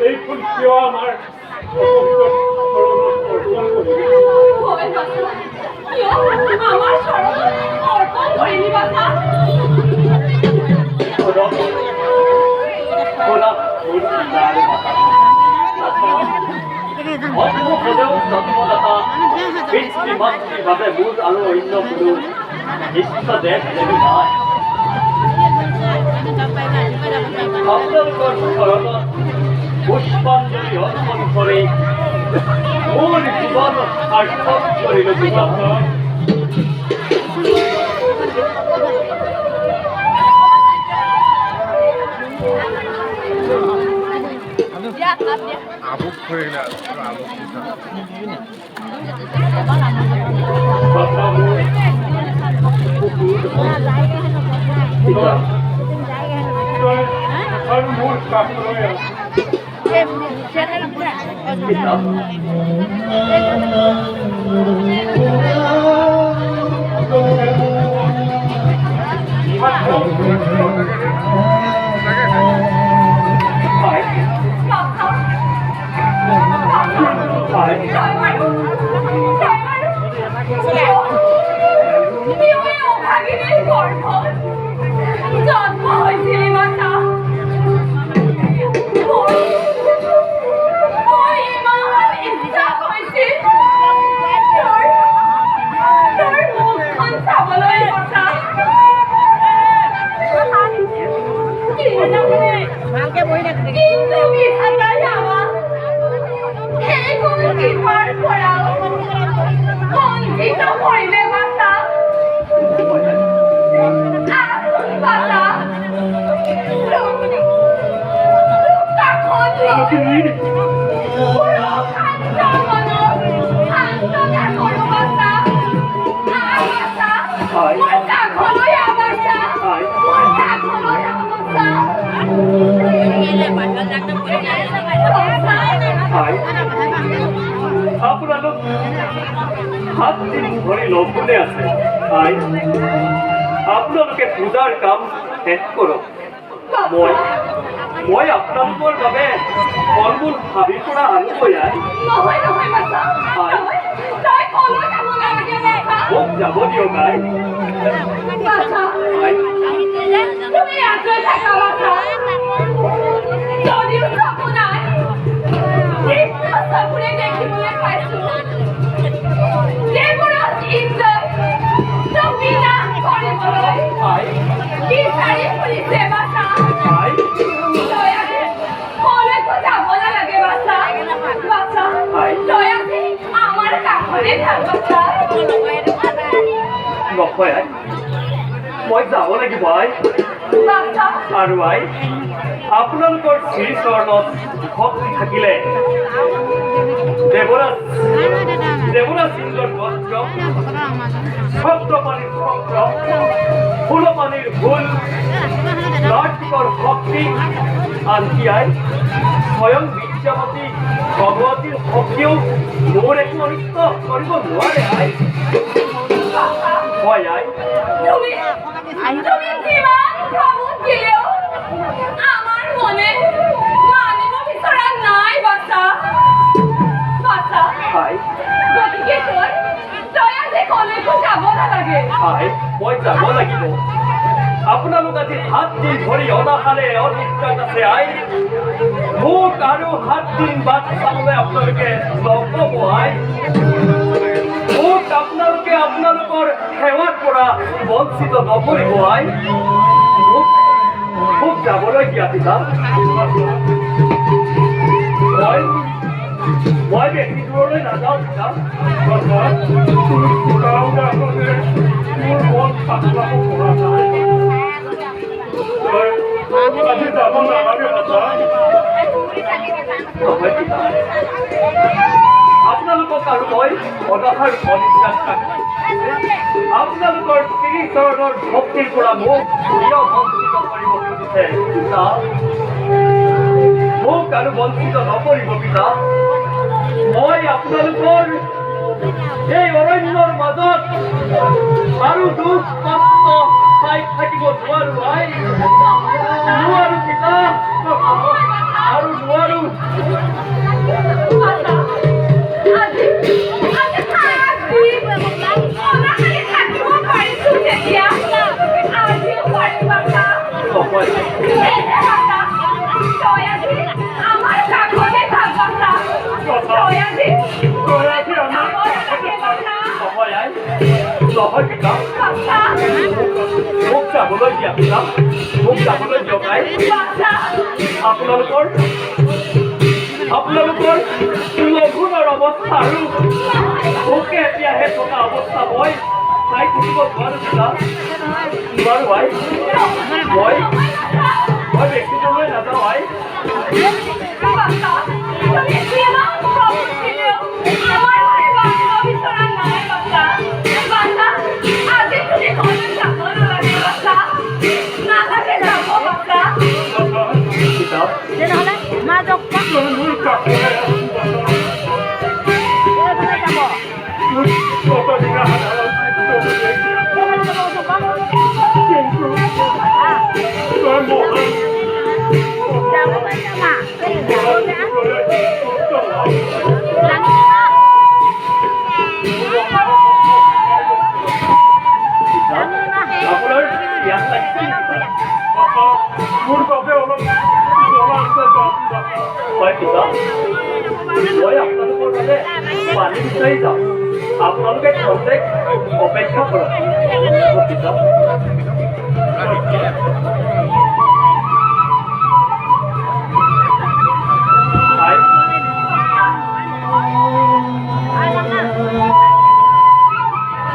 এই ফুল কিয় আমাৰ আমাৰ শৰণ অৰ্পণ কৰিনি বাবা বুধ আৰু অন্য কোনো নিশ্চিত দেশ যেনে নাই আপোনালোকৰ চৰণত পুষ্পাঞ্জলি অৰ্পণ কৰি মোৰ জীৱন সাৰ্থক কৰিলো বিধাতা Abuk köyler, abuk জন্ম হয়েছিল মাতা ইচ্ছা হয়েছিল তোৰ মুখখন চাবলৈ কথা কিন্তু বিধাতাই আমাৰ সেই কোন কৃপাৰ পৰা বঞ্চিত কৰিলে মাতা আপোনালোক 7 দিন ধৰি লঘোনে আছে আপোনালোকে পূজাৰ কাম শেষ কৰক মই আপোনালোকৰ বাবে ফল-মূল হাবিৰ পৰা আনিবই মোক যাব দিয়ক নকয় মই যাব লাগিব আৰু আপোনালোকৰ শ্ৰীচৰণত ভক্তি থাকিলে দেৱৰাজ ইন্দ্ৰৰ বস্ত্ৰ ছত্ৰপাণিৰ ছত্ৰ ফুলপাণিৰ ফুল কাৰ্তিকৰ ভক্তি আনকি স্বয়ং বিদ্যাৱতী ভগৱতীৰ শক্তিও মোৰ একো অনিষ্ট কৰিব নোৱাৰে আমাৰ মনে মানিব বিচৰা নাই বাচ্চা গতিকে তই আজি কলেজো যাব নালাগে মই যাব লাগিব আপোনালোক আজি 7 দিন ধৰি অনাহাৰে অনিদ্ৰাত আছে মোক আৰু 7 দিন বাদ চাবলৈ আপোনালোকে নক'ব মোক আপোনালোকে আপোনালোকৰ সেৱাৰ পৰা বঞ্চিত নকৰিব মোক যাবলৈ দিয়া পিতা মই বেছি দূৰলৈ নাযাওঁ পিতা মোৰ মন পাতলাব পৰা নাই আজি যাব নালাগে আপোনালোকক আৰু মই অনাহাৰ অনিদ্ৰাত থাকি আপোনালোকৰ শ্ৰীচৰণৰ ভক্তিৰ পৰা মোক কিয় বঞ্চিত কৰিব খুজিছে পিতা মোক আৰু বঞ্চিত নকৰিব পিতা মই আপোনালোকৰ এই অৰণ্যৰ মাজত আৰু দুখ কষ্ট চাই থাকিব নোৱাৰো নোৱাৰো পিতা আৰু নোৱাৰো নহয় পিতা বাছা মোক যাবলৈ দিয়া পিতা মোক যাবলৈ দিয়ক আই বাছা আপোনালোকৰ লঘোণৰ অৱস্থা আৰু ভোকে এতিয়াহে থকা অৱস্থা মই চাই থাকিব নোৱাৰো পিতা নোৱাৰো আই মই বেছিলৈ নাযাওঁ আই বাছা তুমি কিমান প্ৰভু ছিলেও আমার ঘরে বাচ্চা বিছানা নাই বাচ্চা বাচ্চা আজ তুমি ঘরে যাবো না লাগে বাচ্চা না লাগে যাবো বাচ্চা পিতা তেনেহ'লে মা যাওক মোৰ কাপোৰে আপোনাৰ ইয়াত লাগিছে মোৰ বাবে অলপ হয় পিতা মই আপোনালোকৰ বাবে পানী বিচাৰি যাওঁ আপোনালোকে খন্তেক অপেক্ষা কৰক পিতা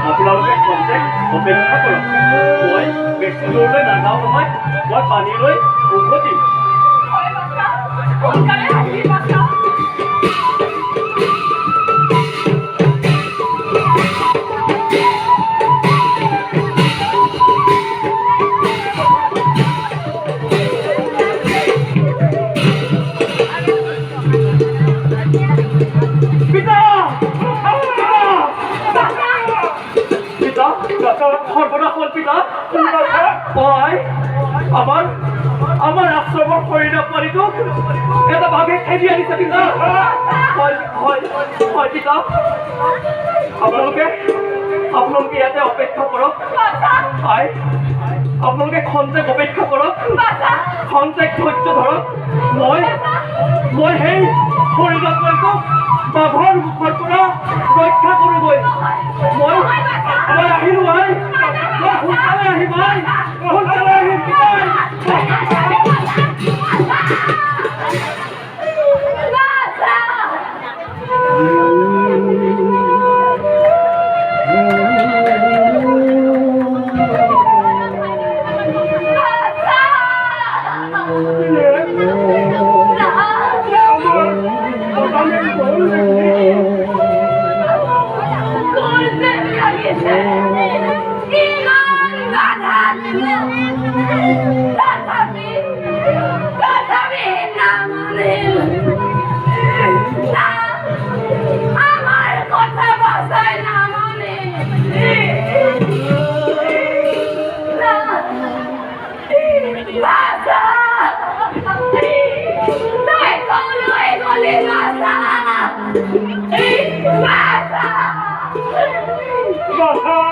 আপোনালোকে খন্তেক অপেক্ষা কৰক মই বেছি দূৰলৈ নাযাওঁ নহয় মই পানীলৈ উভতিম হয় বাচ্চা সোনকালে আহিবি বাচ্চা পিতা পিতা সৰ্বনাশ হ'ল পিতা হয় আমাৰ আশ্ৰমৰ শৰীৰৰ পোৱালিটোক এটা বাঘে খেদি আনিছে পিতা হয় পিতা আপোনালোকে ইয়াতে অপেক্ষা কৰক হয় আপোনালোকে খন্তেক অপেক্ষা কৰক খন্তেক ধৈৰ্য ধৰক মই সেই শৰীৰৰ পোৱালিটোক বাঘৰ মুখৰ পৰা ৰক্ষা কৰোগৈ মই আহিলো আই মই সোনকালে আহিম আই সোনকালে আহিম পিতাই আমার কথা বাসায় না মানে বাসা তাই কোনো এগোলে বাসা বাসা বাসা